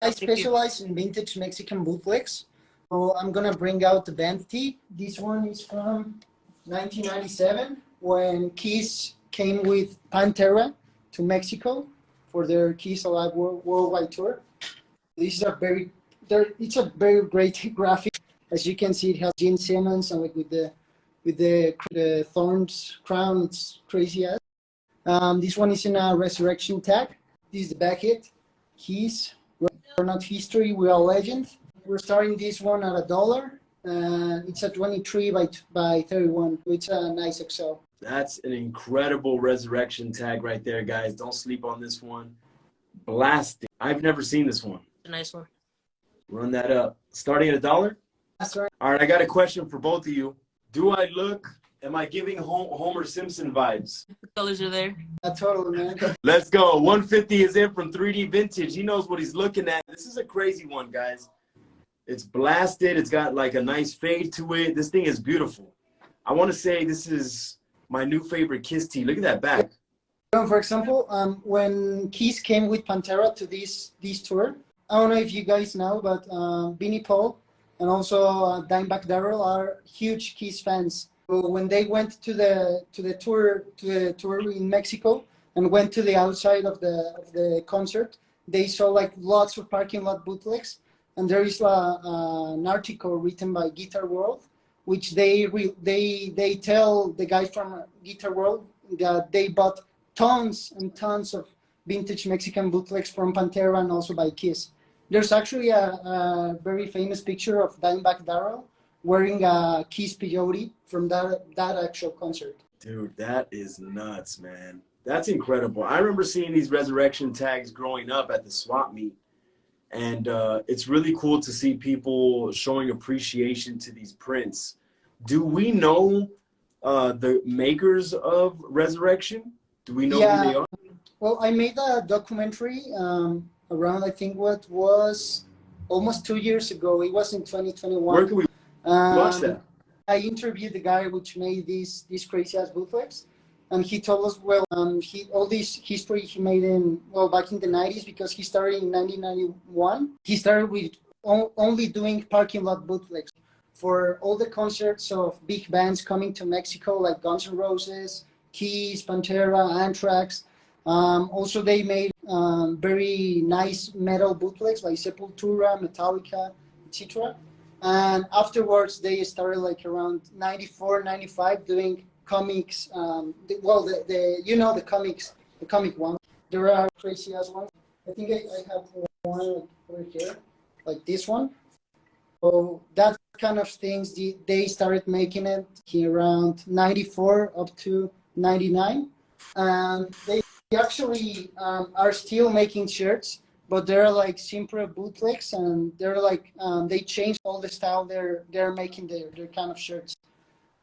I specialize in vintage Mexican bootlegs. So I'm gonna bring out the band tee. This one is from 1997 when Kiss came with Pantera to Mexico for their Kiss Alive worldwide tour. This is it's a very great graphic. As you can see, it has Gene Simmons and like with the thorns crown. It's crazy as. This one is in a resurrection tag. This is the back hit. Kiss. We're not history. We are legend. We're starting this one at $1. It's a 23 by 31. It's a nice XL. That's an incredible resurrection tag right there, guys. Don't sleep on this one. Blasting. I've never seen this one. A nice one. Run that up. Starting at $1? That's right. All right, I got a question for both of you. Am I giving Homer Simpson vibes? The colors are there. Totally, man. Let's go. 150 is in from 3D Vintage. He knows what he's looking at. This is a crazy one, guys. It's blasted. It's got like a nice fade to it. This thing is beautiful. I want to say this is my new favorite Kiss tee. Look at that back. For example, when Kiss came with Pantera to this tour, I don't know if you guys know, but Vinnie Paul and also Dimebag Darrell are huge Kiss fans. So when they went to the tour in Mexico and went to the outside of the concert, they saw like lots of parking lot bootlegs, and there is an article written by Guitar World, which they tell the guys from Guitar World that they bought tons and tons of vintage Mexican bootlegs from Pantera and also by Kiss. There's actually a very famous picture of Dimebag Darrell wearing a Kiss peyote from that actual concert. Dude, that is nuts, man. That's incredible. I remember seeing these resurrection tags growing up at the swap meet. And it's really cool to see people showing appreciation to these prints. Do we know the makers of Resurrection? Do we know who they are? Well, I made a documentary around, I think, what was almost 2 years ago. It was in 2021. Where can we watch that? I interviewed the guy which made these crazy ass bootlegs, and he told us, well, all this history he made back in the 90s, because he started in 1991. He started with only doing parking lot bootlegs for all the concerts of big bands coming to Mexico, like Guns N' Roses, Kiss, Pantera, Anthrax. Also, they made very nice metal bootlegs like Sepultura, Metallica, etc. And afterwards, they started like around 94, 95 doing comics. The comics, the comic ones. There are crazy ass ones. I think I have one over here, like this one. So that kind of things, they started making it here around 94 up to 99. And they actually are still making shirts, but they're like simpler bootlegs, and they're like they changed all the style they're making their kind of shirts.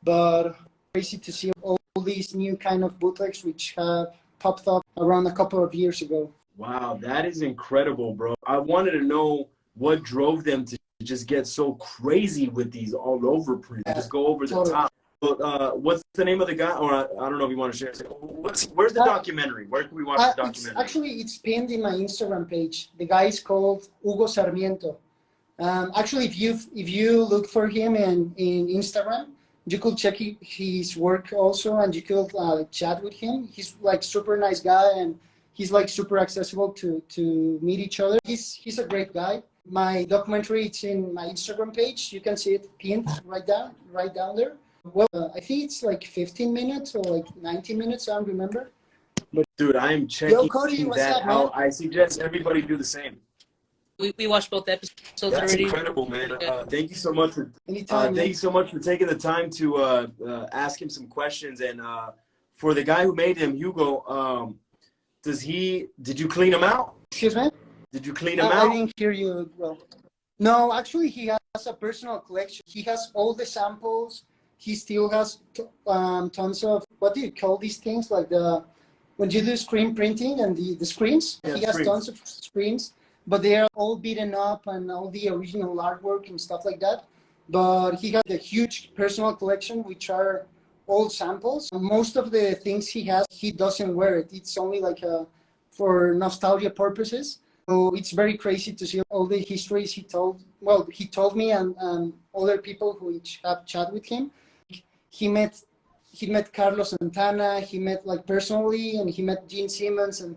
But crazy to see all these new kind of bootlegs which have popped up around a couple of years ago. Wow, that is incredible, bro. I wanted to know what drove them to just get so crazy with these all over prints. Just go over the top. But what's the name of the guy? Or I don't know if you want to share. Where's the documentary? Where can we watch the documentary? It's pinned in my Instagram page. The guy is called Hugo Sarmiento. Actually, if you look for him in Instagram, you could check his work also, and you could chat with him. He's like super nice guy, and he's like super accessible to meet each other. He's a great guy. My documentary, it's in my Instagram page. You can see it pinned right down there. Well, I think it's like 15 minutes or like 19 minutes, I don't remember. But dude, I'm checking Cody, that out. I suggest everybody do the same. We watched both episodes That's already. Incredible, man. Thank you so much for Anytime, thank you so much for taking the time to ask him some questions. And for the guy who made him, Hugo, did you clean him out? Excuse me? Did you clean him out? I didn't hear you well. No, actually, he has a personal collection. He has all the samples. He still has tons of, what do you call these things? Like when you do screen printing and the screens, he has tons of screens, but they are all beaten up and all the original artwork and stuff like that. But he has a huge personal collection, which are all samples. Most of the things he has, he doesn't wear it. It's only like for nostalgia purposes. So it's very crazy to see all the histories he told. Well, he told me and other people who each have chat with him. He met Carlos Santana. He met like personally, and he met Gene Simmons. And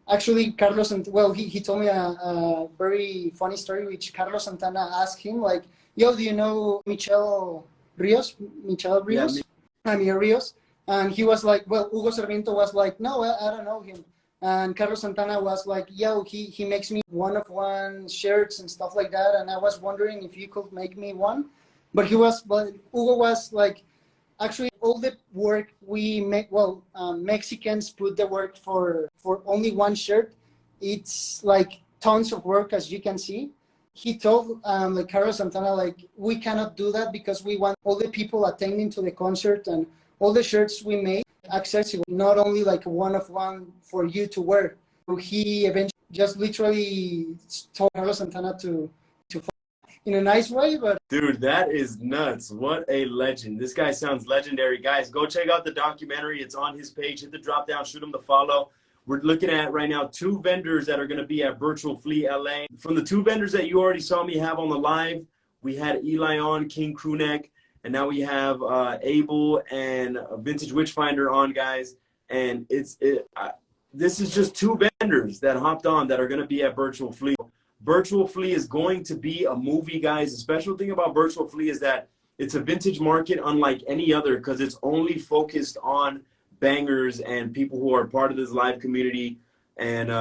actually, Carlos and well, he told me a very funny story, which Carlos Santana asked him like, "Yo, do you know Michel Rios? Michel Rios, Miguel Rios?" And he was like, "Well, Hugo Sarmiento was like, no, I don't know him." And Carlos Santana was like, "Yo, he makes me one-of-one shirts and stuff like that." And I was wondering if you could make me one. But Hugo was like, actually, all the work we make, well, Mexicans put the work for only one shirt. It's like tons of work, as you can see. He told like Carlos Santana, like, we cannot do that because we want all the people attending to the concert and all the shirts we make accessible, not only like a one-of-one for you to wear. So he eventually just literally told Carlos Santana to in a nice way, but Dude, that is nuts. What a legend. This guy sounds legendary. Guys, go check out the documentary. It's on his page. Hit the drop down, shoot him the follow. We're looking at right now 2 vendors that are going to be at BRRRtual Flea LA. From the 2 vendors that you already saw me have on the live, we had Eli on, King Crewneck, and now we have Abel and Vintage Witchfinder on, guys. And this is just 2 vendors that hopped on that are going to be at BRRRtual Flea. BRRRtual Flea is going to be a movie, guys. The special thing about BRRRtual Flea is that it's a vintage market unlike any other because it's only focused on bangers and people who are part of this live community. And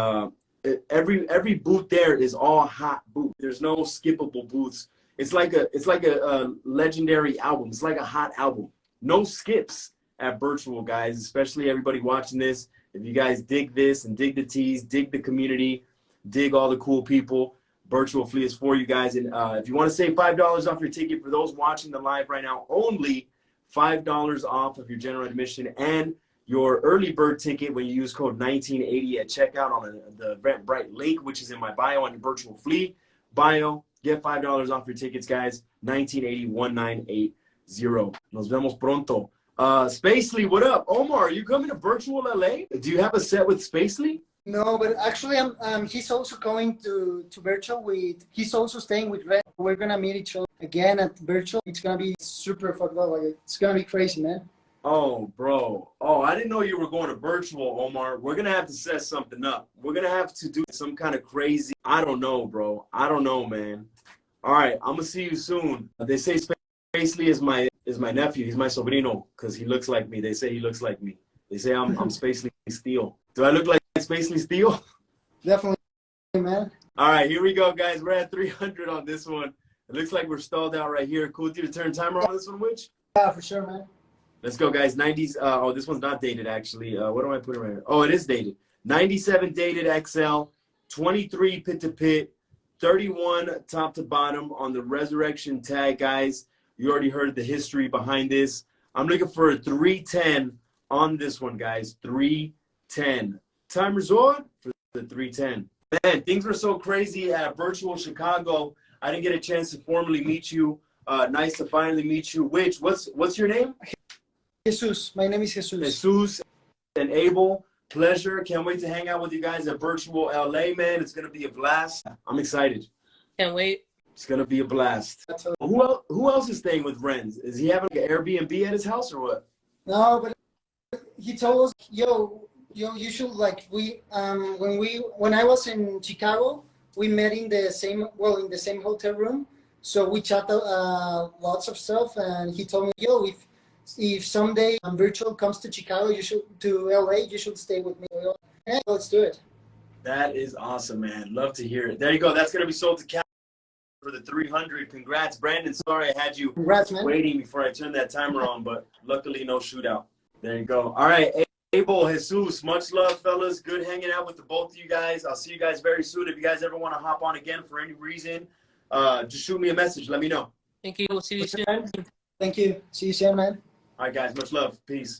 every booth there is all hot booth. There's no skippable booths. It's like a legendary album. It's like a hot album. No skips at BRRRtual, guys, especially everybody watching this. If you guys dig this and dig the teas, dig the community, dig all the cool people, BRRRtual Flea is for you guys. And if you want to save $5 off your ticket, for those watching the live right now, only $5 off of your general admission and your early bird ticket when you use code 1980 at checkout on the Eventbrite link, which is in my bio on your BRRRtual Flea bio. Get $5 off your tickets, guys. 1980-1980. Nos vemos pronto. Spacely, what up? Omar, are you coming to BRRRtual LA? Do you have a set with Spacely? no, but actually, he's also going to BRRRtual with. He's also staying with Red. We're gonna meet each other again at BRRRtual. It's gonna be super fucked up. Like, it's gonna be crazy, man. Oh, bro. Oh, I didn't know you were going to BRRRtual, Omar. We're gonna have to set something up. We're gonna have to do some kind of crazy. I don't know, bro. I don't know, man. All right, I'm gonna see you soon. They say Spacely is my nephew. He's my sobrino because he looks like me. They say he looks like me. They say I'm Spacely Steel. Do I look like Spacely Steel? Definitely, man. All right, here we go, guys. We're at 300 on this one. It looks like we're stalled out right here. Cool with you to turn timer on this one, Witch? Yeah, for sure, man. Let's go, guys. 90s. Oh, this one's not dated, actually. What am I putting right here? Oh, it is dated. 97 dated XL, 23 pit to pit, 31 top to bottom on the Resurrection tag, guys. You already heard the history behind this. I'm looking for a 310 on this one, guys. 310. Timer's on for the 310. Man, things were so crazy at BRRRtual Chicago. I didn't get a chance to formally meet you. Nice to finally meet you. Which, what's your name? Jesus. My name is Jesus. Jesus and Abel. Pleasure. Can't wait to hang out with you guys at BRRRtual LA, man. It's going to be a blast. I'm excited. Can't wait. It's going to be a blast. Who else is staying with Renz? Is he having like an Airbnb at his house or what? No, but he told us, yo, you should like when I was in Chicago, we met in the same hotel room. So we chatted lots of stuff, and he told me, yo, if someday BRRRtual comes to Chicago, to LA, you should stay with me. Yeah, let's do it. That is awesome, man. Love to hear it. There you go. That's going to be sold to Cal for the 300. Congrats, Brandon. Sorry I had you waiting before I turned that timer on, but luckily no shootout. There you go. All right, Abel, Jesus, much love, fellas. Good hanging out with the both of you guys. I'll see you guys very soon. If you guys ever want to hop on again for any reason, just shoot me a message. Let me know. Thank you. We'll see you soon. Thank you. See you soon, man. All right, guys. Much love. Peace.